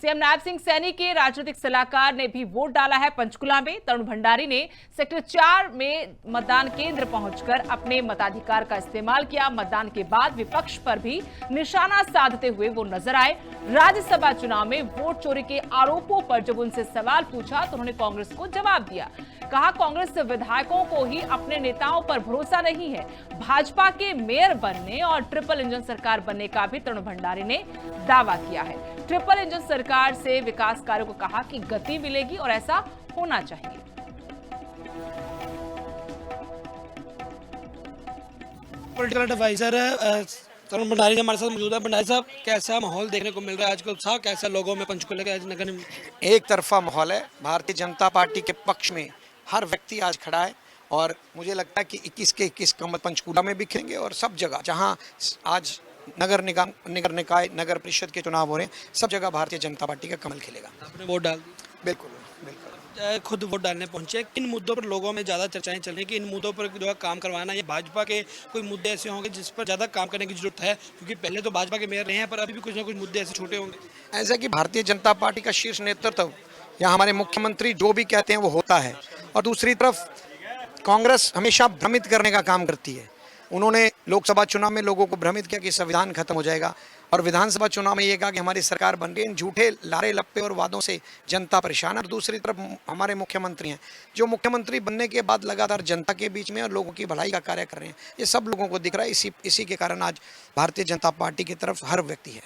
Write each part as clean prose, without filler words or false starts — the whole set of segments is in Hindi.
सीएम नायब सिंह सैनी के राजनीतिक सलाहकार ने भी वोट डाला है पंचकुला में। तरुण भंडारी ने सेक्टर 4 में मतदान केंद्र पहुंचकर अपने मताधिकार का इस्तेमाल किया। मतदान के बाद विपक्ष पर भी निशाना साधते हुए वो नजर आए। राज्यसभा चुनाव में वोट चोरी के आरोपों पर जब उनसे सवाल पूछा तो उन्होंने कांग्रेस को जवाब दिया। कहा, कांग्रेस विधायकों को ही अपने नेताओं पर भरोसा नहीं है। भाजपा के मेयर बनने और ट्रिपल इंजन सरकार बनने का भी तरुण भंडारी ने दावा किया है। ट्रिपल इंजन सरकार से विकास कार्यों को कहा कि गति मिलेगी और ऐसा होना चाहिए। पॉलिटिकल एडवाइजर तरुण भंडारी हमारे साथ मौजूद है। भंडारी साहब, कैसा माहौल देखने को मिल रहा है आजकल? उत्साह कैसा लोगों में पंचकुला के नगर में? एक तरफा माहौल है। भारतीय जनता पार्टी के पक्ष में हर व्यक्ति आज खड़ा है और मुझे लगता है कि 21 के 21 कमल पंचकूला में बिखरेंगे और सब जगह जहां आज नगर निगम, नगर निकाय, नगर परिषद के चुनाव हो रहे हैं, सब जगह भारतीय जनता पार्टी का कमल खिलेगा। आपने वोट डाल दिया? बिल्कुल बिल्कुल। खुद वोट डालने पहुंचे, किन मुद्दों पर लोगों में ज़्यादा चर्चाएं चल रही हैं कि इन मुद्दों पर जो है काम करवाना, ये भाजपा के कोई मुद्दे ऐसे होंगे जिस पर ज़्यादा काम करने की जरूरत है? क्योंकि पहले तो भाजपा के मेयर रहे हैं, पर अभी भी कुछ ना कुछ मुद्दे ऐसे छोटे होंगे। ऐसा कि भारतीय जनता पार्टी का शीर्ष नेतृत्व या हमारे मुख्यमंत्री जो भी कहते हैं वो होता है, और दूसरी तरफ कांग्रेस हमेशा भ्रमित करने का काम करती है। उन्होंने लोकसभा चुनाव में लोगों को भ्रमित किया कि संविधान खत्म हो जाएगा, और विधानसभा चुनाव में ये कहा कि हमारी सरकार बन रही है। इन झूठे लारे लप्पे और वादों से जनता परेशान है। और दूसरी तरफ हमारे मुख्यमंत्री हैं जो मुख्यमंत्री बनने के बाद लगातार जनता के बीच में और लोगों की भलाई का कार्य कर रहे हैं। ये सब लोगों को दिख रहा है। इसी के कारण आज भारतीय जनता पार्टी की तरफ हर व्यक्ति है।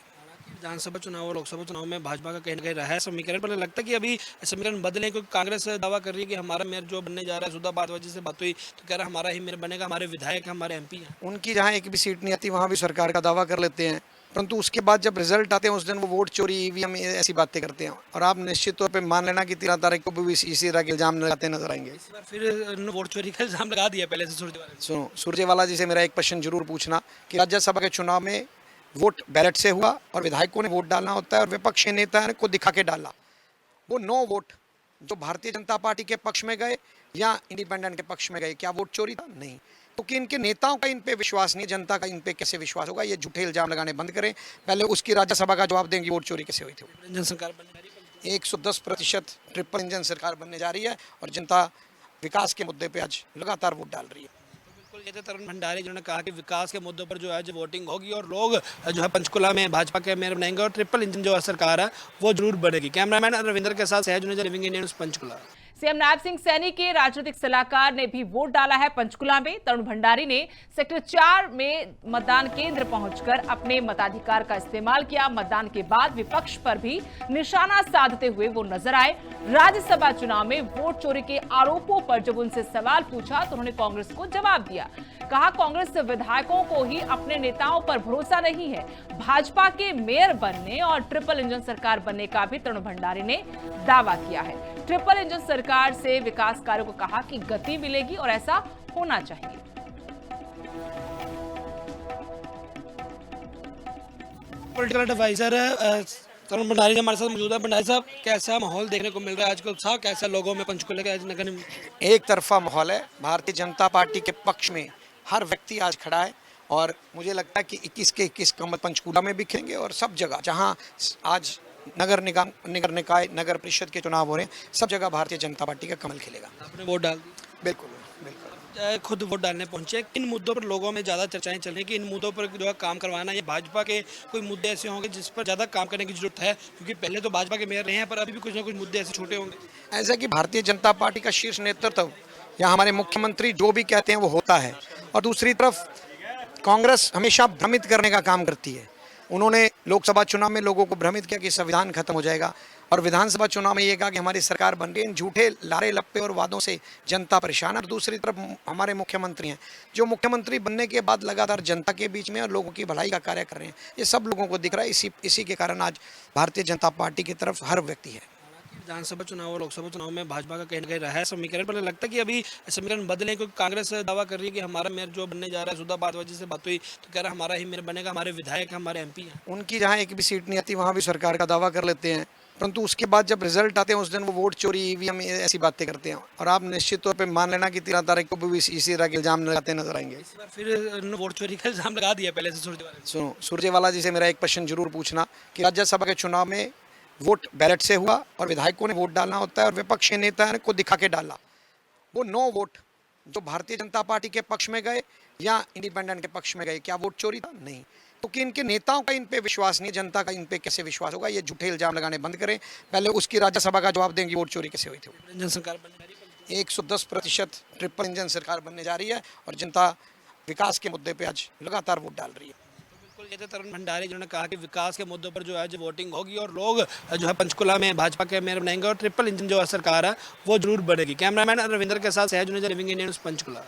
विधानसभा चुनाव और लोकसभा चुनाव में भाजपा का कहीं ना कहीं रहा है समीकरण, पर लगता है कि अभी समीकरण बदले, क्योंकि कांग्रेस दावा कर रही है कि हमारा मेयर जो बनने जा रहा है, सुधा भारद्वाज से बात हुई तो कह रहा है हमारा ही मेयर बनेगा, हमारे विधायक हमारे एमपी हैं। उनकी जहाँ एक भी सीट नहीं आती वहाँ भी सरकार का दावा कर लेते हैं, परंतु उसके बाद जब रिजल्ट आते हैं उस दिन वो वोट चोरी, ईवीएम, ऐसी बातें करते हैं। और आप निश्चित तौर पे मान लेना कि 13 तारीख को भी इसी तरह के इल्जाम लगाते नजर आएंगे। इस बार फिर वोट चोरी का इल्जाम लगा दिया पहले से सुरजेवाला। सुनो, सुरजेवाला जी से मेरा एक क्वेश्चन जरूर पूछना कि राज्यसभा के चुनाव में वोट बैलेट से हुआ और विधायकों ने वोट डालना होता है और विपक्ष के नेता को दिखा के डाला। वो 9 वोट जो भारतीय जनता पार्टी के पक्ष में गए या इंडिपेंडेंट के पक्ष में गए, क्या वोट चोरी था? नहीं। क्योंकि इनके नेताओं का इन पे विश्वास नहीं, जनता का इन पे कैसे विश्वास होगा? ये झूठे इल्जाम लगाने बंद करें, पहले उसकी राज्यसभा का जवाब देंगे वोट चोरी कैसे हुई थी। इंजन सरकार बनने जा रही है, 110% ट्रिपल इंजन सरकार बनने जा रही है और जनता विकास के मुद्दे पे आज लगातार वोट डाल रही है। बिल्कुल। ये थे तरुण भंडारी जिन्होंने कहा कि विकास के मुद्दों पर जो है जो वोटिंग होगी और लोग जो है पंचकुला में भाजपा के मेयर बनाएंगे और ट्रिपल इंजन जो है सरकार है वो जरूर बनेगी। कैमरामैन रविंदर के साथ सहज living India news Panchkula. CM Nayab Singh Saini के राजनीतिक सलाहकार ने भी वोट डाला है पंचकुला में। तरुण भंडारी ने सेक्टर 4 में मतदान केंद्र पहुंचकर अपने मताधिकार का इस्तेमाल किया। मतदान के बाद विपक्ष पर भी निशाना साधते हुए वो नजर आए। राज्यसभा चुनाव में वोट चोरी के आरोपों पर जब उनसे सवाल पूछा तो उन्होंने कांग्रेस को जवाब दिया। कहा, कांग्रेस विधायकों को ही अपने नेताओं पर भरोसा नहीं है। भाजपा के मेयर बनने और ट्रिपल इंजन सरकार बनने का भी तरुण भंडारी ने दावा किया है। ट्रिपल इंजन सरकार से विकास कार्यों को कहा कि गति मिलेगी और ऐसा होना चाहिए। पॉलिटिकल एडवाइजर तरुण भंडारी हमारे साथ मौजूद है। भंडारी साहब, कैसा माहौल देखने को मिल रहा है आजकल? उत्साह कैसा लोगों में पंचकुला के नगर में? एक तरफा माहौल है। भारतीय जनता पार्टी के पक्ष में हर व्यक्ति आज खड़ा है और मुझे लगता है कि 21 के 21 कमल पंचकूला में बिखरेंगे और सब जगह जहां आज नगर निगम, नगर निकाय, नगर परिषद के चुनाव हो रहे हैं, सब जगह भारतीय जनता पार्टी का कमल खिलेगा। आपने वोट डाल दिया? बिल्कुल बिल्कुल। खुद वोट डालने पहुंचे, किन मुद्दों पर लोगों में ज़्यादा चर्चाएं चल रही हैं कि इन मुद्दों पर जो है काम करवाना, ये भाजपा के कोई मुद्दे ऐसे होंगे जिस पर ज़्यादा काम करने की जरूरत है? क्योंकि पहले तो भाजपा के मेयर रहे हैं, पर अभी भी कुछ ना कुछ मुद्दे ऐसे छोटे होंगे। ऐसा कि भारतीय जनता पार्टी का शीर्ष नेतृत्व या हमारे मुख्यमंत्री जो भी कहते हैं वो होता है, और दूसरी तरफ कांग्रेस हमेशा भ्रमित करने का काम करती है। उन्होंने लोकसभा चुनाव में लोगों को भ्रमित किया कि संविधान खत्म हो जाएगा, और विधानसभा चुनाव में ये कहा कि हमारी सरकार बन रही है। इन झूठे लारे लप्पे और वादों से जनता परेशान है। और दूसरी तरफ हमारे मुख्यमंत्री हैं जो मुख्यमंत्री बनने के बाद लगातार जनता के बीच में और लोगों की भलाई का कार्य कर रहे हैं। ये सब लोगों को दिख रहा है। इसी के कारण आज भारतीय जनता पार्टी की तरफ हर व्यक्ति है। विधानसभा चुनाव और लोकसभा चुनाव में भाजपा का कहीं ना कहीं रहा है समीकरण, पर लगता है कि अभी समीकरण बदले, क्योंकि कांग्रेस दावा कर रही है कि हमारा मेयर जो बनने जा रहा है, सुधा भारद्वाज से बात हुई तो कह रहा है हमारा ही मेयर बनेगा, हमारे विधायक हमारे एमपी हैं। उनकी जहाँ एक भी सीट नहीं आती वहाँ भी सरकार का दावा कर लेते हैं, परंतु उसके बाद जब रिजल्ट आते हैं उस दिन वो वोट चोरी, ईवीएम, ऐसी बातें करते हैं। और आप निश्चित तौर पे मान लेना कि 13 तारीख को भी इसी तरह के इल्जाम लगाते नजर आएंगे। इस बार फिर वोट चोरी का इल्जाम लगा दिया पहले से सुरजेवाला। सुनो, सुरजेवाला जी से मेरा एक क्वेश्चन जरूर पूछना कि राज्यसभा के चुनाव में वोट बैलेट से हुआ और विधायकों ने वोट डालना होता है और विपक्ष के नेता को दिखा के डाला। वो 9 वोट जो भारतीय जनता पार्टी के पक्ष में गए या इंडिपेंडेंट के पक्ष में गए, क्या वोट चोरी था? नहीं। क्योंकि इनके नेताओं का इन पे विश्वास नहीं, जनता का इन पे कैसे विश्वास होगा? ये झूठे इल्जाम लगाने बंद करें, पहले उसकी राज्यसभा का जवाब देंगे वोट चोरी कैसे हुई थी। इंजन सरकार बनने वाली है। 110% ट्रिपल इंजन सरकार बनने जा रही है और जनता विकास के मुद्दे पे आज लगातार वोट डाल रही है। बिल्कुल, ये थे तरुण भंडारी जिन्होंने कहा कि विकास के मुद्दों पर जो है जो वोटिंग होगी और लोग जो है पंचकुला में भाजपा के मेयर बनाएंगे और ट्रिपल इंजन जो है सरकार है वो जरूर बनेगी। कैमरामैन रविंद्र के साथ सहज लिविंग इंडिया न्यूज़ पंचकुला।